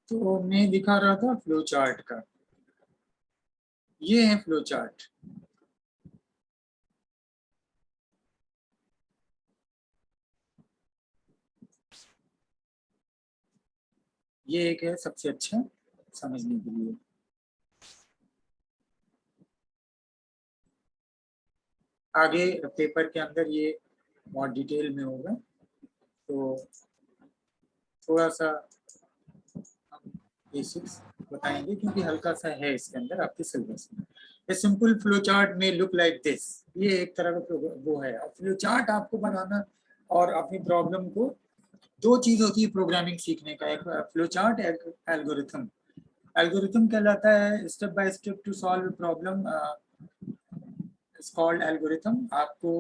तो मैं दिखा रहा था फ्लो चार्ट का। ये है फ्लो चार्ट। ये एक है सबसे अच्छा समझने के लिए। आगे पेपर के अंदर ये बहुत डिटेल में होगा, तो थोड़ा सा हम बेसिक्स बताएंगे क्योंकि हल्का सा है इसके अंदर आपके सिलेबस में। ए सिंपल फ्लो चार्ट में लुक लाइक दिस। ये एक तरह का वो है। फ्लो चार्ट आपको बनाना और अपनी प्रॉब्लम को, दो चीज होती है प्रोग्रामिंग सीखने का, एक फ्लो चार्ट, एक एल्गोरिथम। एल्गोरिथम कहलाता है step by step to solve problem, it's called algorithm. आपको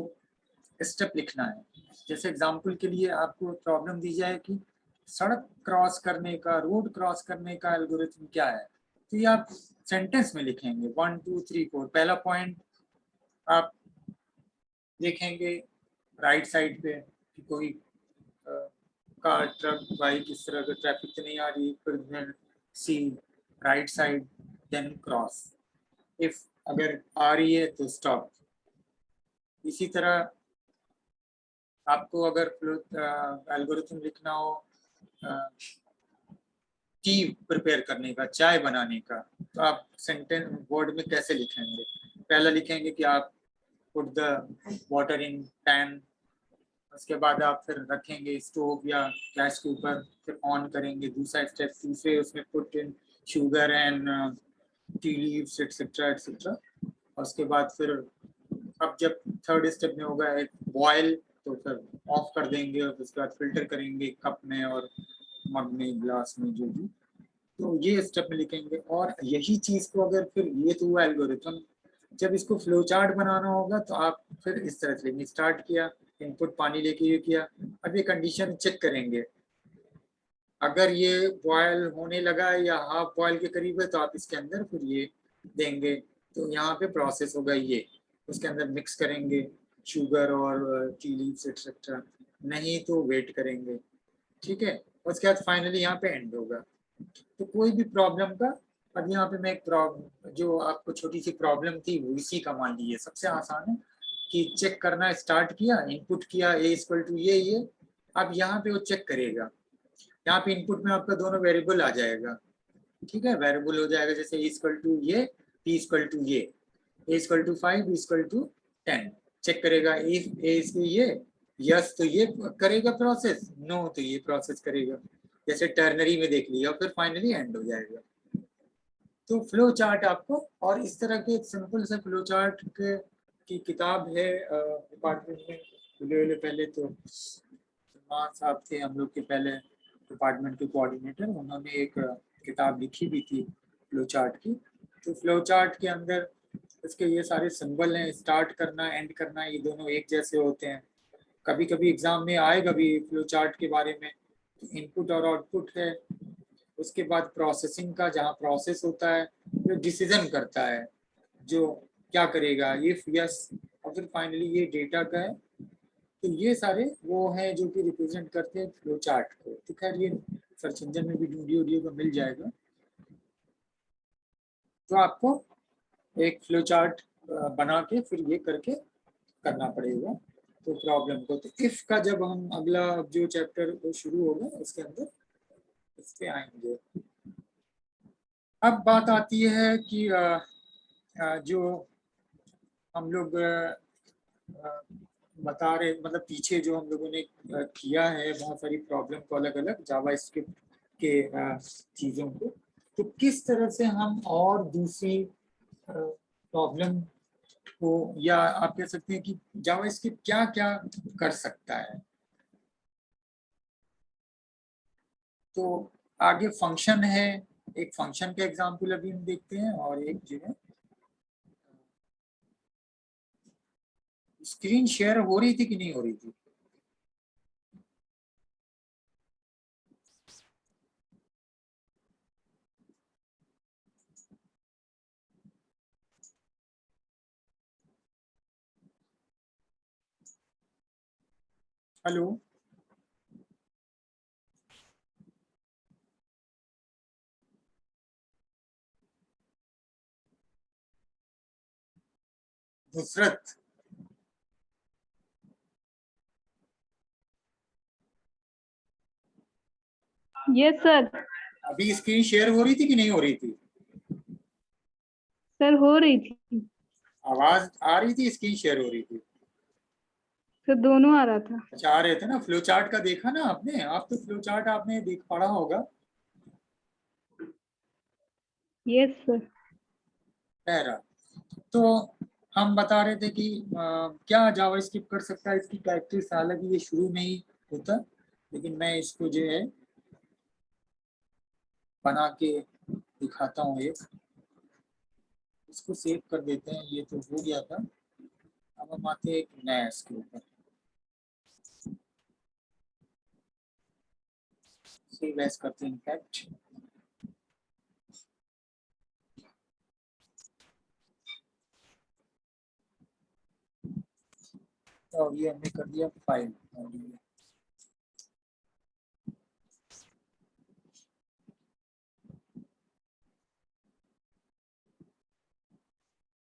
स्टेप लिखना है। जैसे एग्जांपल के लिए आपको प्रॉब्लम दी जाए कि सड़क क्रॉस करने का, रोड क्रॉस करने का एल्गोरिथम क्या है, तो ये आप सेंटेंस में लिखेंगे 1 2 3 4। पहला पॉइंट आप देखेंगे राइट साइड पे कि कोई कार, ट्रक, बाइक इस तरह का ट्रैफिक तो नहीं आ रही, फिर see right side, then cross. If अगर आ रही है तो स्टॉप। इसी तरह आपको अगर एल्गोरिथम लिखना हो टी प्रिपेयर करने का, चाय बनाने का, तो आप सेंटेंस वर्ड में कैसे लिखेंगे? पहला लिखेंगे कि आप put the water in pan, उसके बाद आप फिर रखेंगे स्टोव या गैस के ऊपर, फिर ऑन करेंगे। दूसरा स्टेप, दूसरे उसमें put in sugar and tea leaves etcetera etcetera. उसके बाद फिर अब जब थर्ड स्टेप में होगा एक बॉयल, तो फिर ऑफ कर देंगे और उसके बाद फिल्टर करेंगे कप में और मग में, ग्लास में, जो भी। तो ये स्टेप में लिखेंगे। और यही चीज को अगर फिर, ये तो हुआ एल्गोरिथम, जब इसको फ्लो चार्ट बनाना होगा तो आप फिर इस तरह से लेंगे। स्टार्ट किया, इनपुट पानी लेके ये किया, अब ये कंडीशन चेक करेंगे। अगर ये बॉयल होने लगा है या हाफ बॉयल के करीब है तो आप इसके अंदर फिर ये देंगे। तो यहाँ पे प्रोसेस होगा ये, उसके अंदर मिक्स करेंगे शुगर और टी लीव्स एक्सेट्रा। नहीं तो वेट करेंगे, ठीक है। उसके बाद फाइनली यहाँ पे एंड होगा। तो कोई भी प्रॉब्लम का, अब यहाँ पे मैं एक प्रॉब्लम, जो आपको छोटी सी प्रॉब्लम थी वो इसी का मान लीजिए, सबसे आसान है कि चेक करना। स्टार्ट किया, इनपुट किया ए इक्वल टू ये, अब यहाँ पे वो चेक करेगा। यहाँ पे इनपुट में आपका दोनों वेरिएबल आ जाएगा, ठीक है। वेरिएबल हो जाएगा जैसे ए इक्वल टू ये, बी इक्वल टू ये, A equal to 5, B equal to 10। Check करेगा, ए ये, यस तो ये करेगा प्रोसेस, नो तो ये प्रोसेस करेगा। जैसे टर्नरी में देख लिया, फिर फाइनली एंड हो जाएगा। तो फ्लो चार्ट आपको, और इस तरह के सिंपल से फ्लो चार्ट की किताब है डिपार्टमेंट में। पहले तो सलमान साहब थे हम लोग के पहले डिपार्टमेंट के कोऑर्डिनेटर, उन्होंने एक किताब लिखी भी थी फ्लो चार्ट की। तो फ्लो चार्ट के अंदर इसके ये सारे सिंबल हैं, स्टार्ट करना, एंड करना, ये दोनों एक जैसे होते हैं। कभी कभी एग्जाम में आएगा भी फ्लो चार्ट के बारे में। इनपुट और आउटपुट है, उसके बाद प्रोसेसिंग का, जहाँ प्रोसेस होता है, जो डिसीजन करता है, जो क्या करेगा, इफ यस, और फिर फाइनली ये डेटा का है। तो ये सारे वो हैं जो कि रिप्रेजेंट करते हैं फ्लो चार्ट को। तो खैर ये सर्च इंजन में भी वीडियो वीडियो का मिल जाएगा। तो आपको एक फ्लो चार्ट बना के फिर ये करके करना पड़ेगा तो प्रॉब्लम को। तो इफ का जब हम अगला जो चैप्टर शुरू होगा उसके अंदर इस पे आएंगे। अब बात आती है कि जो हम लोग बता रहे, मतलब पीछे जो हम लोगों ने किया है बहुत सारी प्रॉब्लम को अलग अलग जावा स्क्रिप्ट के चीज़ों को, तो किस तरह से हम और दूसरी प्रॉब्लम को, या आप कह सकते हैं कि जावा स्क्रिप्ट क्या क्या कर सकता है। तो आगे फंक्शन है, एक फंक्शन का एग्जाम्पल अभी हम देखते हैं, और एक जो है स्क्रीन शेयर हो रही थी कि नहीं हो रही थी। हेलो। Nusrat, yes sir. अभी स्क्रीन शेयर हो रही थी कि नहीं हो रही थी? सर हो रही थी। आवाज आ रही थी, स्क्रीन शेयर हो रही थी? सर दोनों आ रहा था। अच्छा, आ रहे थे ना। फ्लो चार्ट का देखा ना आपने? आप तो फ्लो चार्ट आपने देख पढ़ा होगा। Yes sir. पहला तो हम बता रहे थे कि क्या जावा स्क्रिप्ट कर सकता है, इसकी प्रैक्टिस हालांकि ये शुरू में ही होता, लेकिन मैं इसको जो है बना के दिखाता हूँ। एक इसको सेव कर देते हैं, ये तो हो गया था। अब हम आते हैं एक नया इसके ऊपर, सेव एज करते हैं इनफैक्ट। और ये हमने कर दिया फाइल।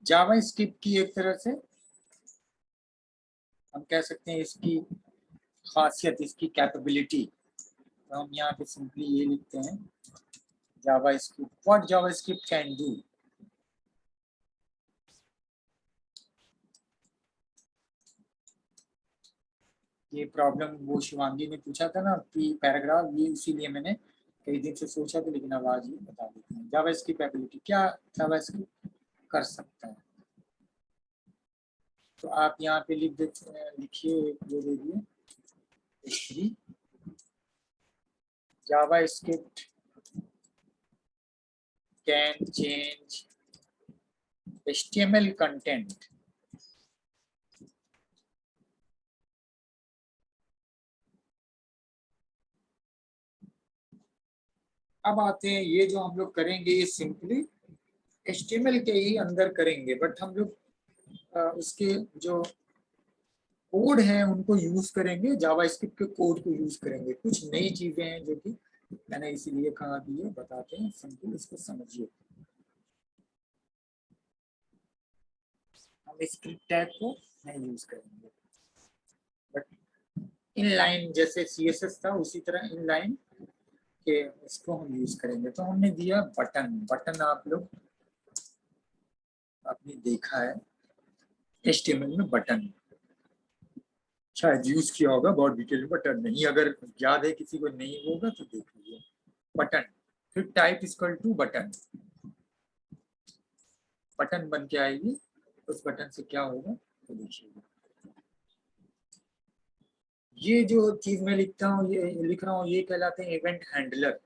जावा स्क्रिप्ट की एक तरह से हम कह सकते हैं इसकी खासियत, इसकी कैपेबिलिटी, तो हम यहाँ पे सिंपली ये लिखते हैं JavaScript, what JavaScript can do. ये प्रॉब्लम वो शिवांगी ने पूछा था ना कि पैराग्राफ, ये इसीलिए मैंने कई दिन से सोचा था, लेकिन अब आज ये बता देते हैं जावा स्क्रिप्ट एबिलिटी क्या जावा स्क्रिप्ट कर सकता है। तो आप यहाँ पे लिखिए, ये दे दिए history Java script can change HTML content. अब आते हैं, ये जो हम लोग करेंगे ये सिंपली HTML के ही अंदर करेंगे, बट हम लोग उसके जो कोड हैं उनको यूज करेंगे, जावास्क्रिप्ट के कोड को यूज करेंगे। कुछ नई चीजें हैं जो कि मैंने इसीलिए कहा कि ये बताते हैं, सिंपल इसको समझिए। हम स्क्रिप्ट टैग को नहीं यूज करेंगे, बट इनलाइन जैसे CSS था उसी तरह इनलाइन के इसको हम यूज करेंगे। तो हमने दिया बटन, बटन आप लोग आपने देखा है HTML में बटन शायद यूज किया होगा बहुत डिटेल में, बटन नहीं, अगर याद है किसी को नहीं होगा तो देख लीजिए। बटन, फिर type equal to button, button बन के आएगी। उस बटन से क्या होगा तो देखिएगा। ये जो चीज मैं लिखता हूँ, ये लिख रहा हूँ, ये कहलाते हैं इवेंट हैंडलर।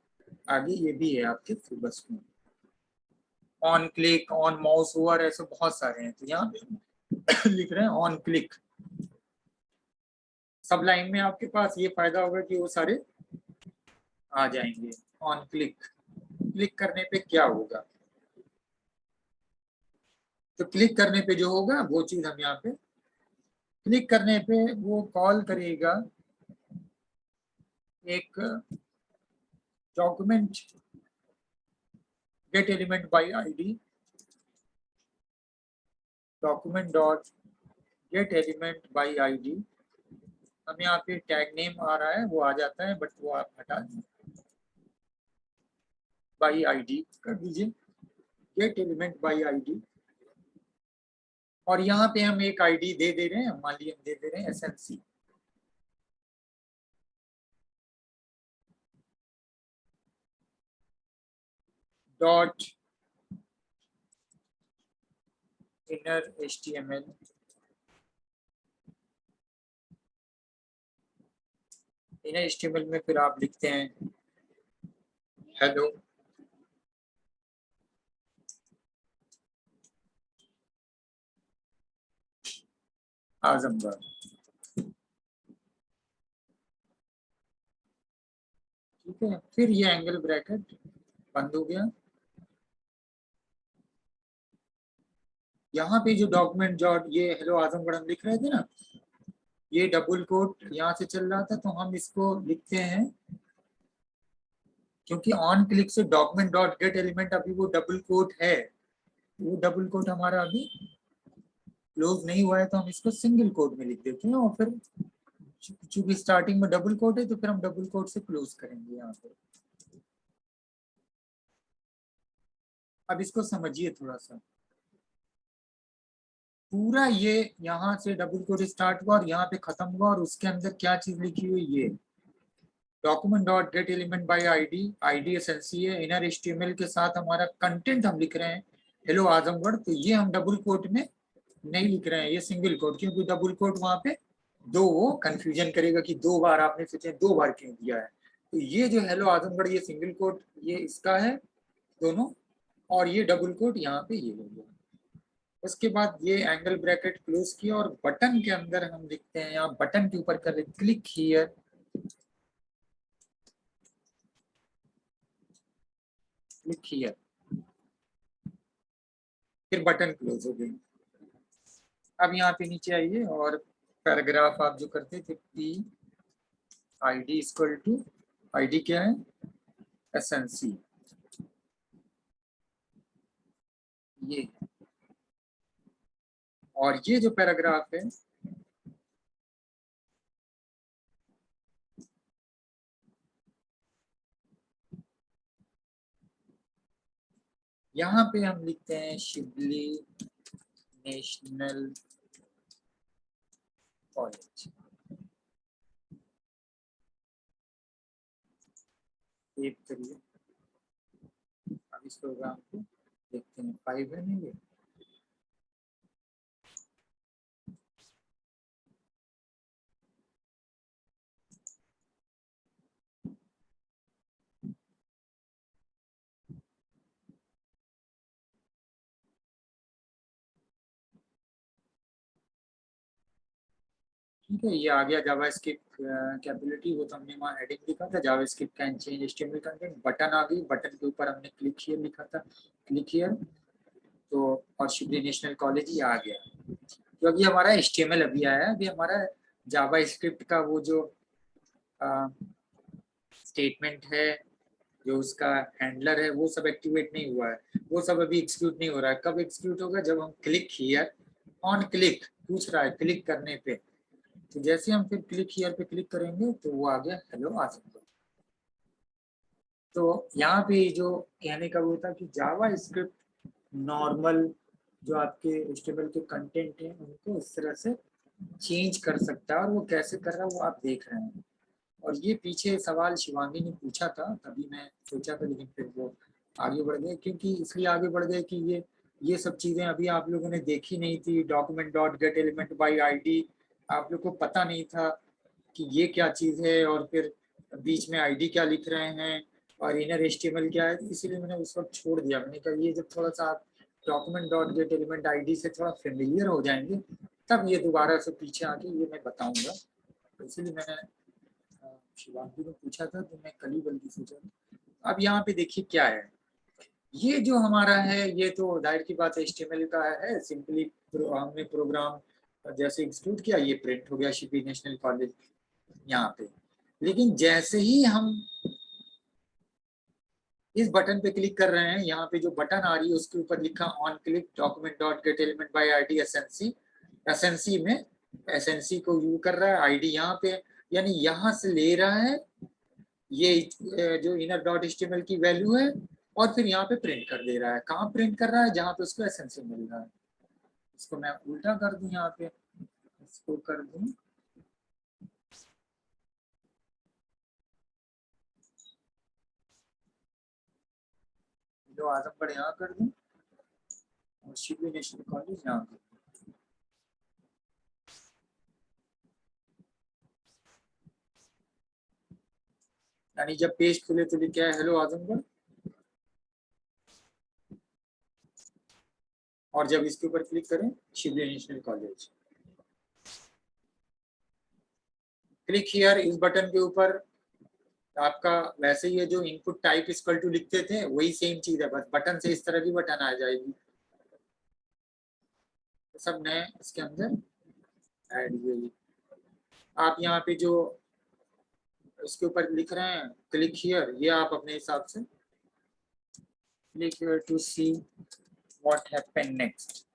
आगे ये भी है आपके सिलेबस में, on click, on mouse over, ऐसे बहुत सारे हैं। तो यहाँ पे लिख रहे हैं ऑन क्लिक। सब लाइन में आपके पास ये फायदा होगा कि वो सारे आ जाएंगे। ऑन क्लिक, क्लिक करने पे क्या होगा, तो क्लिक करने पे जो होगा वो चीज हम यहाँ पे, क्लिक करने पे वो कॉल करेगा एक document gate element by ID, document dot gate element by ID. हम यहाँ पे टैग नेम आ रहा है वो आ जाता है, बट वो आप हटा दें, बाई आईडी कर दीजिए, गेट एलिमेंट बाई आईडी। और यहाँ पे हम एक आईडी दे रहे हैं, मान लीजिए हम दे रहे हैं SNC, dot inner HTML, inner HTML में फिर आप लिखते हैं हेलो आजमगढ़। ठीक है, फिर ये एंगल ब्रैकेट बंद हो गया। यहाँ पे जो डॉक्यूमेंट डॉट ये हेलो आजमगढ़ हम लिख रहे थे ना, ये डबल कोट यहाँ से चल रहा था, तो हम इसको लिखते हैं, क्योंकि ऑन क्लिक से डॉक्यूमेंट डॉट गेट एलिमेंट अभी वो डबल कोट है, वो डबल कोट हमारा अभी क्लोज नहीं हुआ है तो हम इसको सिंगल कोट में लिख देते हैं, और फिर चूंकि स्टार्टिंग में डबल कोट है तो फिर हम डबल कोट से क्लोज करेंगे यहाँ पे। अब इसको समझिए थोड़ा सा, पूरा ये यहाँ से डबल कोट स्टार्ट हुआ और यहाँ पे खत्म हुआ, और उसके अंदर क्या चीज लिखी हुई, ये document dot gate element by ID, ID SNC है, इनर एचटीएमएल के साथ हमारा कंटेंट हम लिख रहे हैं हेलो आजमगढ़, तो ये हम डबल कोट में नहीं लिख रहे हैं, ये सिंगल कोट, क्योंकि डबल कोट वहां पे दो, वो कंफ्यूजन करेगा कि दो बार आपने सोचे, दो बार क्यों दिया है। तो ये जो हेलो आजमगढ़ ये सिंगल कोट ये इसका है दोनों, और ये डबल कोट यहाँ पे ये हो गया। उसके बाद ये एंगल ब्रैकेट क्लोज किया, और बटन के अंदर हम लिखते हैं, यहाँ बटन के ऊपर कर क्लिक हियर, क्लिक हियर, फिर बटन क्लोज हो गई। अब यहाँ पे नीचे आइए, और पैराग्राफ आप जो करते थे, P ID equal to, ID क्या है, एसएनसी, ये, और ये जो पैराग्राफ है यहाँ पे हम लिखते हैं शिबली नेशनल कॉलेज, सेव करिए। अब इस प्रोग्राम को देखते हैं, 5 है नहीं ये, ठीक है, ये आ गया जावास्क्रिप्ट कैपेबिलिटी, वो तो हमने वहाँ हेडिंग लिखा था, JavaScript can change HTML content, button आ गई, बटन के ऊपर हमने क्लिक हियर लिखा था, क्लिक हियर, तो और शिबली नेशनल कॉलेज ही आ गया। तो अभी हमारा एचटीएमएल अभी आया है, अभी हमारा जावास्क्रिप्ट का वो जो स्टेटमेंट है, जो उसका हैंडलर है, वो सब एक्टिवेट नहीं हुआ है, वो सब अभी एक्सिक्यूट नहीं हो रहा है। कब एक्सिक्यूट होगा, जब हम क्लिक हियर, ऑन क्लिक पूछ रहा है, क्लिक करने पे, तो जैसे हम फिर क्लिक हियर पे क्लिक करेंगे तो वो आ गया हेलो आजमगढ़। तो यहाँ पे जो कहने का वो था कि जावा स्क्रिप्ट नॉर्मल जो आपके एचटीएमएल के कंटेंट हैं उनको इस तरह से चेंज कर सकता है, और वो कैसे कर रहा है वो आप देख रहे हैं। और ये पीछे सवाल शिवांगी ने पूछा था, तभी मैं सोचा था, लेकिन फिर वो आगे बढ़ गए, क्योंकि इसलिए आगे बढ़ गए कि ये सब चीजें अभी आप लोगों ने देखी नहीं थी। Document dot gate element by ID, आप लोग को पता नहीं था कि ये क्या चीज है, और फिर बीच में आईडी क्या लिख रहे हैं, और इनर एचटीएमएल क्या है, इसीलिए मैंने उस वक्त छोड़ दिया। मैंने कहा ये जब थोड़ा सा आप document dot gate element ID से थोड़ा फेमिलियर हो जाएंगे, तब ये दोबारा से पीछे आके ये मैं बताऊंगा। तो इसलिए मैंने शिवांगी ने पूछा था तो मैं कल ही बल्कि सोचा। अब यहाँ पे देखिए क्या है, ये जो हमारा है ये तो जाहिर की बात है एचटीएमएल का है, सिंपली हमने प्रोग्राम जैसे एग्जीक्यूट किया, ये प्रिंट हो गया शिबली नेशनल कॉलेज यहाँ पे। लेकिन जैसे ही हम इस बटन पे क्लिक कर रहे हैं, यहाँ पे जो बटन आ रही है उसके ऊपर लिखा on click document dot gate element by ID SNC, SNC में एसएनसी को यू कर रहा है, आईडी यहाँ पे, यानी यहाँ से ले रहा है ये जो इनर डॉट एचटीएमएल की वैल्यू है, और फिर यहाँ पे प्रिंट कर दे रहा है। कहाँ प्रिंट कर रहा है, जहाँ पे उसको एसएनसी मिल रहा है। इसको मैं उल्टा कर दूं, यहाँ पे इसको कर दूं जो आजमगढ़ यहाँ कर दूं, और शिबली नेशनल कॉलेज यहाँ कर दूं। यानी जब पेज खुले तो लिखा है हेलो आजमगढ़, और जब इसके ऊपर क्लिक करें Shibli national college. Click here, इस बटन के ऊपर आपका वैसे ही है, जो इनपुट टाइप इक्वल टू लिखते थे वही सेम चीज है, बस बटन से इस तरह की बटन आ जाएगी, तो सब नए इसके अंदर ऐड हुए। आप यहाँ पे जो इसके ऊपर लिख रहे हैं क्लिक हियर, ये आप अपने हिसाब से click here to see what happen next,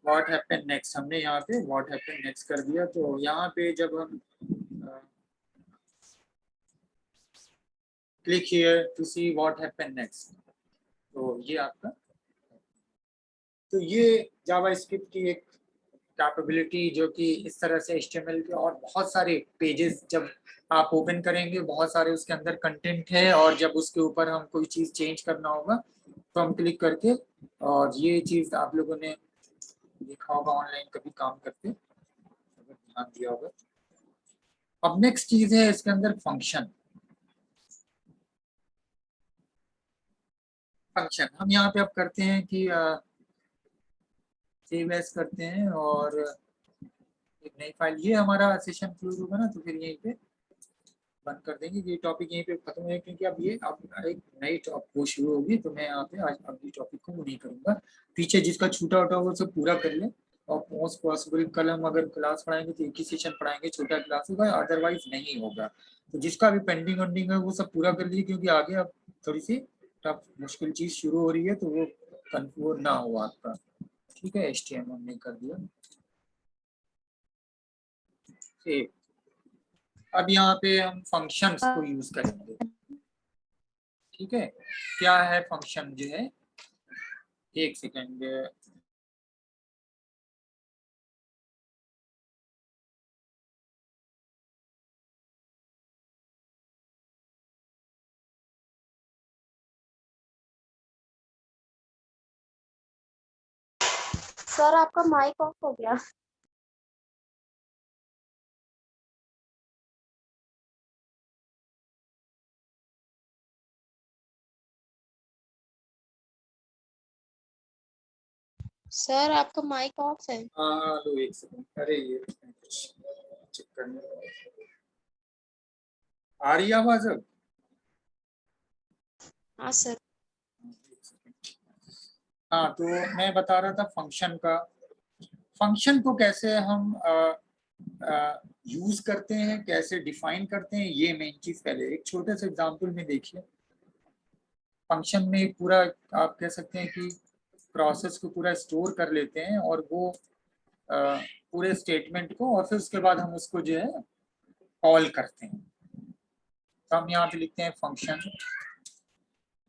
what happen next, हमने यहाँ पे व्हाट हैपन नेक्स्ट कर दिया। तो यहाँ पे जब हम click here to see what happen next, तो ये आपका, तो ये जावास्क्रिप्ट की एक कैपेबिलिटी जो कि इस तरह से HTML के और बहुत सारे पेजेस जब आप ओपन करेंगे, बहुत सारे उसके अंदर कंटेंट है, और जब उसके ऊपर हम कोई चीज चेंज करना होगा तो हम क्लिक करके, और ये चीज आप लोगों ने देखा होगा ऑनलाइन कभी काम करते, अगर ध्यान दिया होगा। अब नेक्स्ट चीज है इसके अंदर फंक्शन। फंक्शन हम यहाँ पे अब करते हैं कि सेव एज करते हैं, और एक नई फाइल, ये हमारा सेशन क्लोज होगा ना, तो फिर यहीं पे बंद कर देंगे, ये टॉपिक यहीं पे खत्म है, क्योंकि अब ये अब एक नई टॉपिक शुरू होगी, तो मैं यहाँ पे आज अगली टॉपिक को नहीं करूंगा। पीछे जिसका छूटा उठा वो सब पूरा कर ले, और मोस्ट पॉसिबल कल हम अगर क्लास पढ़ाएंगे तो एक ही सेशन पढ़ाएंगे, छोटा क्लास होगा, अदरवाइज नहीं होगा। तो जिसका भी पेंडिंग वेंडिंग है वो सब पूरा कर लीजिए, क्योंकि आगे अब थोड़ी सी टफ मुश्किल चीज शुरू हो रही है, तो वो कंफ्यूज ना हो आपका। ठीक है, HTML हमने कर दिया। ठीक, अब यहाँ पे हम फंक्शंस को यूज करेंगे। ठीक है, क्या है फंक्शन जो है, एक सेकेंड, सर आपका माइक ऑफ हो गया। सर आपका माइक ऑफ है। हाँ लो एक सेकेंड, अरे ये कुछ चेक करने, आ रही है आवाज अब? हाँ सर। हाँ, तो मैं बता रहा था फंक्शन का। फंक्शन को कैसे हम यूज करते हैं, कैसे डिफाइन करते हैं, ये मेन चीज। पहले एक छोटे से एग्जांपल में देखिए, फंक्शन में पूरा आप कह सकते हैं कि प्रोसेस को पूरा स्टोर कर लेते हैं, और वो पूरे स्टेटमेंट को, और फिर उसके बाद हम उसको जो है कॉल करते हैं। तो हम यहाँ पे लिखते हैं फंक्शन।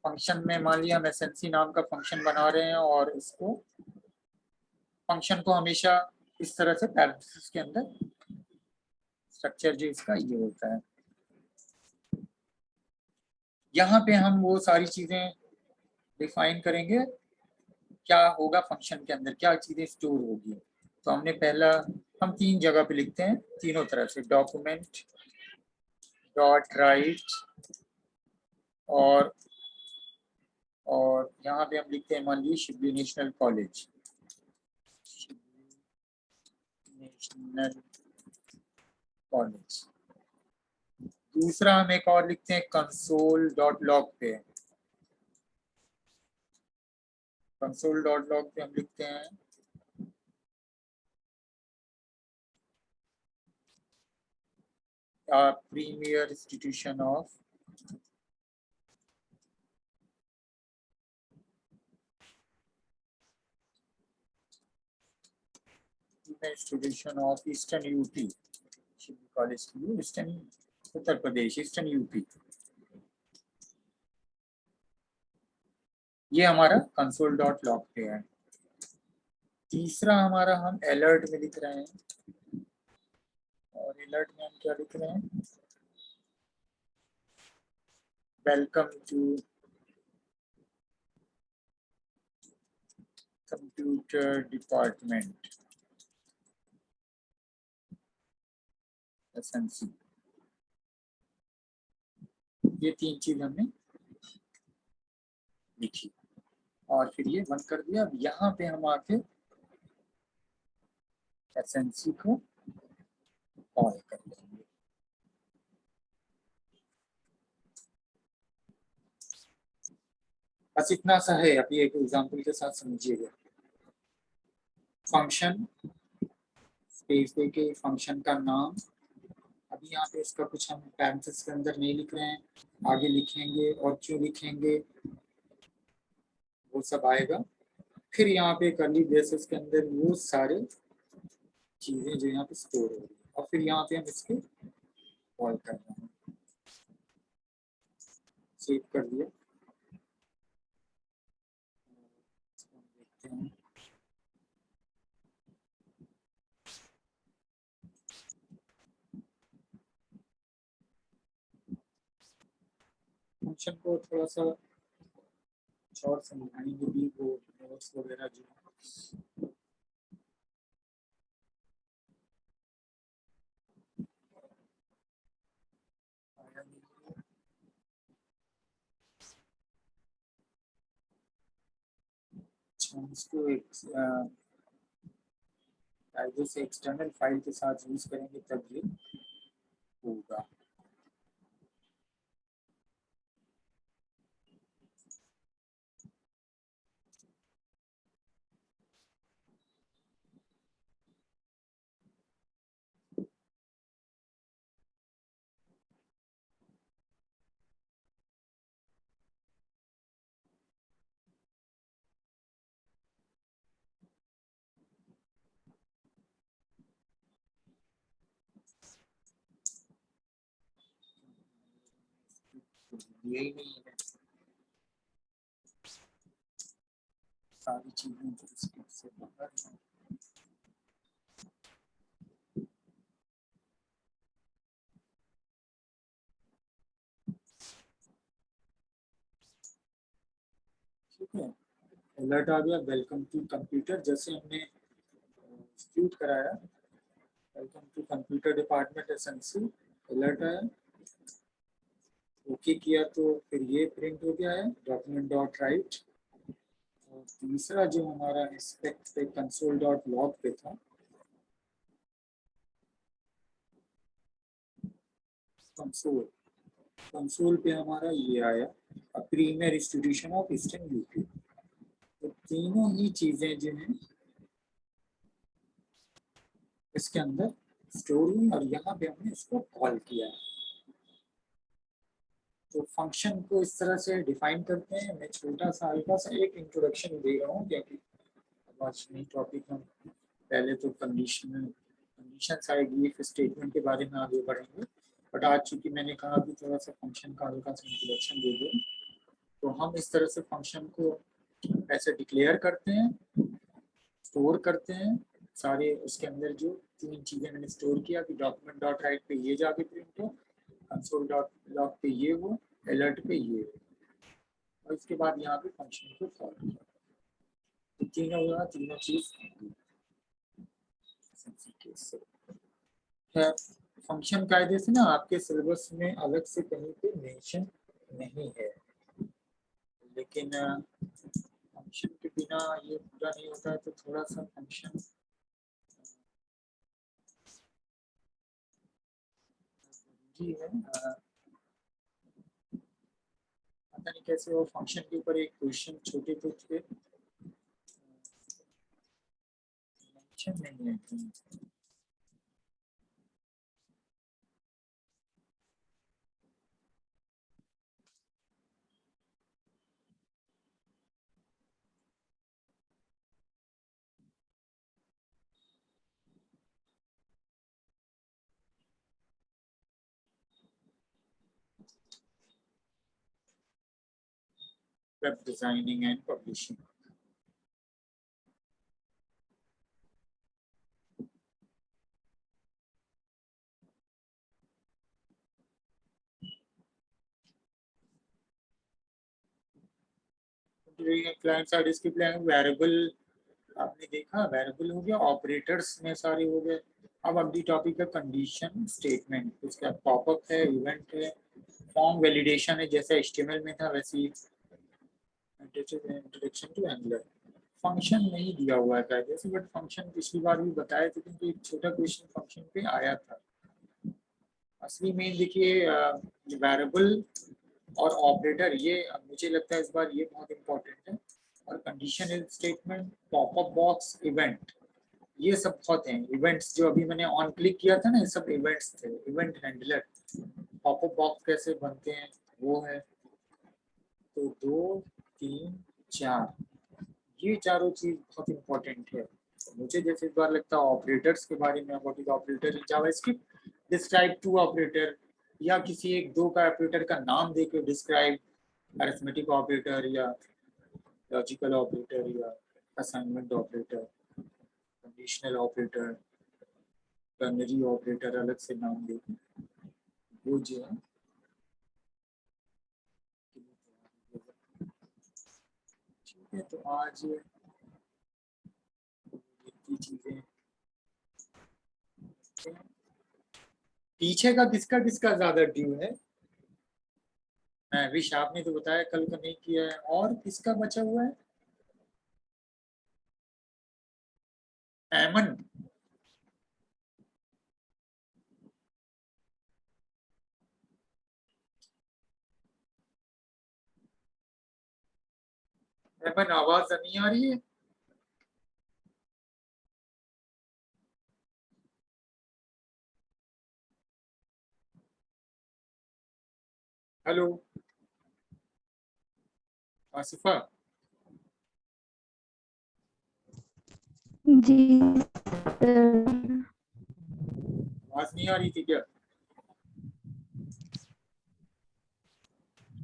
फंक्शन में मान लिया हम एसएनसी नाम का फंक्शन बना रहे हैं, और इसको फंक्शन को हमेशा इस तरह से पैरेंथेसिस के अंदर स्ट्रक्चर जो इसका ये होता है। यहाँ पे हम वो सारी चीजें डिफाइन करेंगे, क्या होगा फंक्शन के अंदर, क्या चीजें स्टोर होगी। तो हमने पहला, हम तीन जगह पे लिखते हैं, तीनों तरफ से, डॉक्यूमेंट डॉट राइट, और यहाँ पे हम लिखते हैं मान लीजिए Shibli national college, national college. दूसरा हम एक और लिखते हैं कंसोल डॉट लॉग पे, कंसोल डॉट लॉग पे हम लिखते हैं premier institution of institution of eastern UP, Shibli college के लिए eastern Uttar Pradesh, eastern UP. ये हमारा कंसोल डॉट लॉग पे है। तीसरा हमारा हम अलर्ट में लिख रहे हैं, और अलर्ट में हम क्या लिख रहे हैं, welcome to computer department SNC. ये तीन चीज हमने लिखी, और फिर ये बंद कर दिया। अब यहाँ पे हम आके एसएनसी को कॉल कर लेंगे। बस इतना सा है, अभी एक एग्जांपल के साथ समझिएगा। फंक्शन स्पेस देके फंक्शन का नाम, अभी यहाँ पे इसका कुछ हम पैरेंथेसिस के अंदर नहीं लिख रहे हैं, आगे लिखेंगे, और क्यों लिखेंगे वो सब आएगा। फिर यहाँ पे कर्ली ब्रेसेस के अंदर वो सारे चीजें जो यहाँ पे स्टोर हो रही है और फिर यहाँ पे हम इसके कॉल कर रहे हैं। सेव कर दिया, इसको हम देखते हैं। फंक्शन को थोड़ा सा और समझाएंगे भी, वो नोट्स वगैरह जो आया नहीं है। अच्छा, इसको एक कायदे से एक्सटर्नल फाइल के साथ यूज करेंगे तब ये होगा। यही नहीं है, सारी चीजें जो स्क्रिप्ट से बाहर हैं। ठीक है, अलर्ट आ गया वेलकम टू कंप्यूटर, जैसे हमने इंस्टीट्यूट कराया welcome to computer department SNC, alert आया, ओके किया तो फिर ये प्रिंट हो गया है डॉक्यूमेंट डॉट राइट। और तीसरा जो हमारा इंस्पेक्ट पे कंसोल डॉट लॉग पे था, कंसोल कंसोल पे हमारा ये आया premier institution of eastern UP. तो तीनों ही चीजें जो हैं इसके अंदर स्टोर हुई और यहाँ पे हमने इसको कॉल किया है। तो फंक्शन को इस तरह से डिफाइन करते हैं। मैं छोटा सा हल्का सा एक इंट्रोडक्शन दे रहा हूँ, क्योंकि आज नहीं टॉपिक हम पहले तो कंडीशन साइड इफ स्टेटमेंट के बारे में आगे बढ़ेंगे, बट आज चूंकि मैंने कहा कि थोड़ा सा फंक्शन का हल्का सा इंट्रोडक्शन दे दो, तो हम इस तरह से फंक्शन को ऐसे डिक्लेयर करते हैं, स्टोर करते हैं सारे। उसके अंदर जो तीन चीजें मैंने स्टोर किया कि डॉक्यूमेंट डॉट राइट पे ये जाके प्रिंट हो, कंसोल डॉट लॉग पे ये हो, अलर्ट पे ये हो, और इसके बाद यहाँ पे फंक्शन को कॉल किया। तो तीनों हुआ, तीनों चीज फंक्शन कायदे से ना आपके सिलेबस में अलग से कहीं पे मेंशन नहीं है, लेकिन फंक्शन के बिना ये पूरा नहीं होता है। तो थोड़ा सा फंक्शन जरूरी है। पता नहीं कैसे वो फंक्शन के ऊपर एक क्वेश्चन छोटे तो थे, मेंशन नहीं है कहीं। Web designing and publishing. Client side इसके वेरिएबल आपने देखा, वेरिएबल हो गया, ऑपरेटर्स में सारे हो गए। अब अगली टॉपिक है कंडीशन स्टेटमेंट, उसका पॉपअप है, इवेंट है, फॉर्म वैलिडेशन है, जैसे एचटीएमएल में था वैसे ही इंट्रोडक्शन टू एंगुलर। फंक्शन नहीं दिया हुआ है कायदे से, बट फंक्शन पिछली बार भी बताए थे, क्योंकि एक छोटा क्वेश्चन फंक्शन पे आया था। असली मेन देखिए वेरिएबल और ऑपरेटर, ये मुझे लगता है इस बार ये बहुत इंपॉर्टेंट है। और condition statement, popup box, event, ये सब बहुत हैं। इवेंट्स जो अभी मैंने ऑन क्लिक किया था ना, ये सब इवेंट्स थे, इवेंट हैंडलर। पॉपअप बॉक्स कैसे बनते हैं वो है। तो 2 3 4 ये चारों चीज बहुत इंपॉर्टेंट है। तो मुझे जैसे इस बार लगता है ऑपरेटर्स के बारे में, what is operator in JavaScript, describe two operator, या किसी एक दो का ऑपरेटर का नाम देके डिस्क्राइब, अरिथमेटिक ऑपरेटर या लॉजिकल ऑपरेटर या assignment operator, conditional operator, ternary operator, अलग से नाम देके वो जो है ठीक है। तो आज इतनी चीजें, पीछे का किसका किसका ज्यादा ड्यू है? विश आपने तो बताया कल का नहीं किया है, और किसका बचा हुआ है? ऐमन, ऐमन आवाज नहीं आ रही है? हेलो आसिफा, जी सर। आवाज नहीं आ रही थी क्या?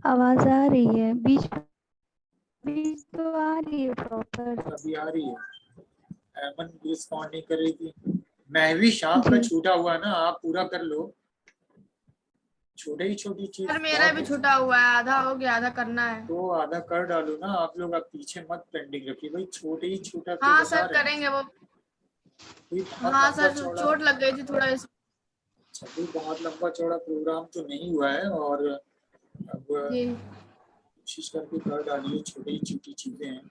आवाज आ रही है, बीच बीच तो आ रही है प्रॉपर। अभी आ रही है। ऐमन रिस्पॉन्ड नहीं कर रही थी। महविश आपका जी छूटा हुआ ना, आप पूरा कर लो। छोटी ही छोटी चीज सर मेरा भी छूटा हुआ है, आधा हो गया, आधा करना है। तो आधा कर डालो ना आप लोग, आप पीछे मत पेंडिंग रखिए भाई, छोटे ही छोटा तो हाँ बता सर रहे हैं। करेंगे वो। कोई बहुत हाँ लंबा सर चौड़ा, चोट लग गई थी थोड़ा अच्छा कोई बहुत लंबा चौड़ा प्रोग्राम तो नहीं हुआ है, और अब जी कोशिश करके कर डालिए, छोटी छोटी चीजें हैं।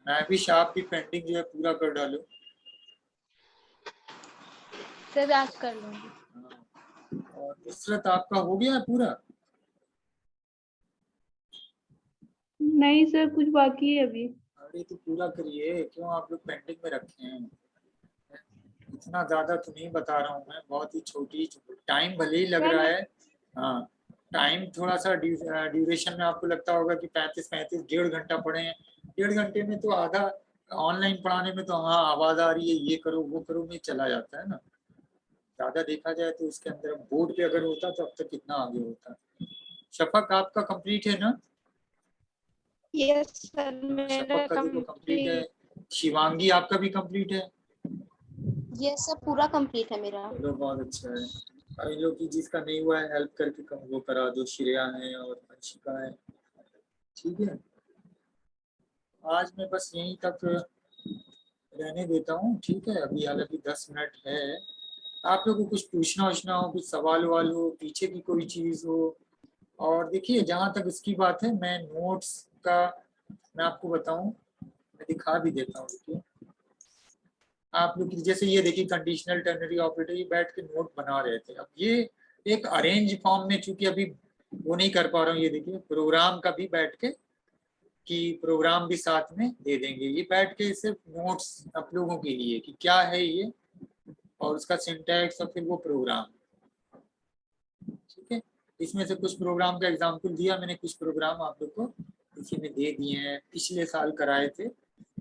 मैं भी शार्प भी पेंडिंग जो है पूरा कर डालो। सर आज कर लूंगी। हाँ। और नुसरत आपका हो गया है पूरा? नहीं सर, कुछ बाकी है अभी। अरे तो पूरा करिए, क्यों आप लोग पेंडिंग में रखे हैं? इतना ज्यादा तो नहीं बता रहा हूँ मैं, बहुत ही छोटी, टाइम भले ही लग रहा है। हाँ, टाइम थोड़ा सा ड्यूरेशन में आपको लगता होगा कि 35 डेढ़ घंटा पढ़े हैं। डेढ़ घंटे में तो आधा ऑनलाइन पढ़ाने में तो हाँ आवाज आ रही है ये करो वो करो में चला जाता है ना। ज्यादा देखा जाए तो उसके अंदर बोर्ड पे अगर होता तो अब तक कितना आगे होता। शफक आपका कंप्लीट है ना? यस सर मेरा शफक का देखो कंप्लीट है। कंप्लीट। शिवांगी आपका भी कंप्लीट है? यस सर पूरा कंप्लीट है मेरा। चलो बहुत अच्छा है। और इन लोग की जिसका नहीं हुआ है हेल्प करके कम वो करा दो, श्रेया है और अंशिका है। ठीक है, आज मैं बस यहीं तक रहने देता हूँ। ठीक है, अभी हालांकि 10 मिनट है। आप लोगों को कुछ पूछना वूछना हो, कुछ सवाल वाल हो, पीछे की कोई चीज हो। और देखिए जहां तक इसकी बात है, मैं नोट्स का मैं आपको बताऊं, मैं दिखा भी देता हूँ। देखिए आप लोग जैसे ये देखिए कंडीशनल टर्नरी ऑपरेटर, ये बैठ के नोट बना रहे थे। अब ये एक अरेंज फॉर्म में, चूंकि अभी वो नहीं कर पा रहा हूँ, ये देखिए प्रोग्राम का भी बैठ के, कि प्रोग्राम भी साथ में दे देंगे। ये बैठ के सिर्फ नोट्स आप लोगों के लिए कि क्या है ये, और उसका सिंटैक्स और फिर वो प्रोग्राम। ठीक है, इसमें से कुछ प्रोग्राम का एग्जाम्पल दिया मैंने, कुछ प्रोग्राम आप लोग को इसी में दे दिए हैं, पिछले साल कराए थे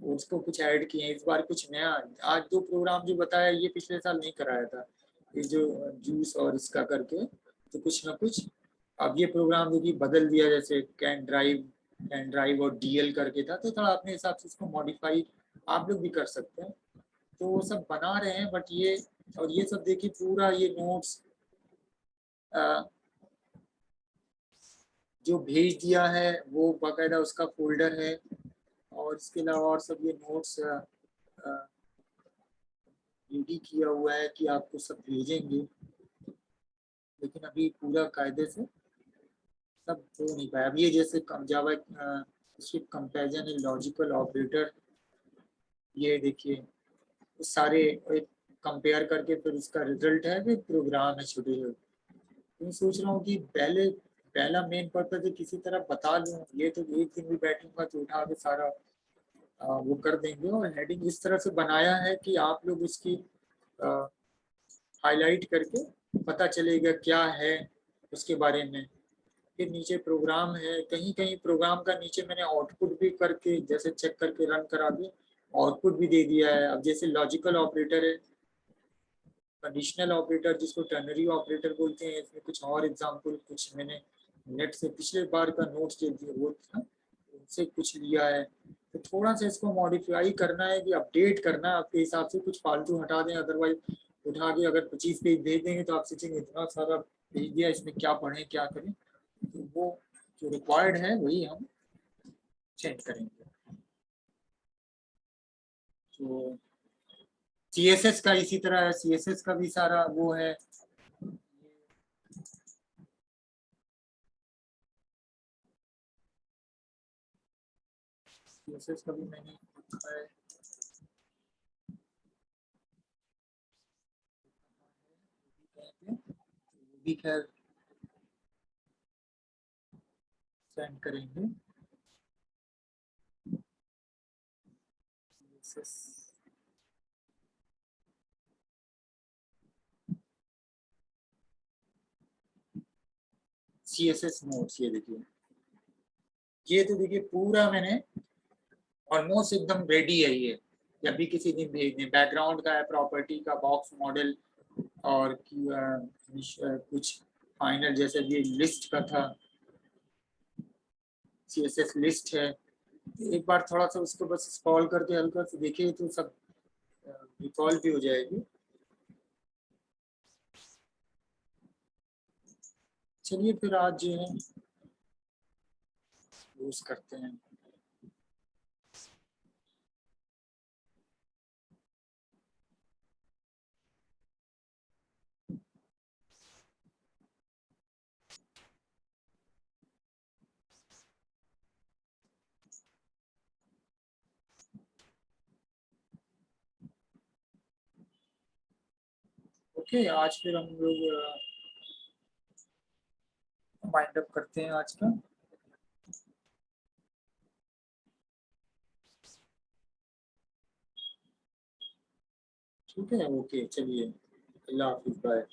उसको कुछ ऐड किए हैं, इस बार कुछ नया। आज दो प्रोग्राम जो बताया ये पिछले साल नहीं कराया था, ये जो जूस और इसका करके, तो कुछ ना कुछ अब ये प्रोग्राम देखिए बदल दिया, जैसे कैन ड्राइव और डीएल करके था, तो थोड़ा अपने हिसाब से इसको मॉडिफाई आप लोग भी कर सकते हैं। तो वो सब बना रहे हैं, बट ये और ये सब देखिए पूरा ये नोट्स जो भेज दिया है वो बाकायदा उसका फोल्डर है, और इसके अलावा और सब ये नोट्स रेडी किया हुआ है कि आपको सब भेजेंगे, लेकिन अभी पूरा कायदे से सब हो नहीं पाया। अब ये जैसे जावा कंपैरिजन इन लॉजिकल ऑपरेटर, ये देखिए सारे एक कंपेयर करके फिर उसका रिजल्ट है, फिर प्रोग्राम है छोटे छोटे। मैं सोच रहा हूँ कि पहला मेन पर्पज है किसी तरह बता लूँ, ये तो एक दिन भी बैठूंगा तो उठा के सारा वो कर देंगे। और हेडिंग इस तरह से बनाया है कि आप लोग उसकी हाईलाइट करके पता चलेगा क्या है उसके बारे में। फिर नीचे प्रोग्राम है, कहीं कहीं प्रोग्राम का नीचे मैंने आउटपुट भी करके जैसे चेक करके रन करा दिया, आउटपुट भी दे दिया है। अब जैसे लॉजिकल ऑपरेटर है, कंडीशनल ऑपरेटर जिसको टर्नरी ऑपरेटर बोलते हैं, इसमें कुछ और एग्जांपल कुछ मैंने नेट से पिछले बार का नोट्स दे दिया वो था, उनसे कुछ लिया है। तो थोड़ा सा इसको मॉडिफाई करना है कि अपडेट करना है आपके हिसाब से, कुछ फालतू हटा दें, अदरवाइज उठा के अगर 25 पेज भेज देंगे तो आप सोचेंगे इतना सारा भेज दिया, इसमें क्या पढ़ें क्या करें। तो वो जो रिक्वायर्ड है वही हम चेंज करेंगे। तो CSS का इसी तरह है, CSS का भी सारा वो है। CSS का भी मैंने लिखा है। वो भी खैर सेंड करेंगे। CSS CSS नोट्स, ये देखिए, ये तो देखिए पूरा मैंने ऑलमोस्ट एकदम रेडी है ये। जब भी किसी दिन भेजने, बैकग्राउंड का है, प्रॉपर्टी का, बॉक्स मॉडल, और कुछ फाइनल जैसे ये लिस्ट का था, CSS लिस्ट है। एक बार थोड़ा सा उसको बस स्क्रॉल करके हल्का से देखिए तो सब रिकॉल भी हो जाएगी। चलिए फिर आज जो है यूज करते हैं। ओके, आज फिर हम लोग वाइंड अप करते हैं आज का। ठीक है, ओके, चलिए, अल्लाह हाफिज, बाय।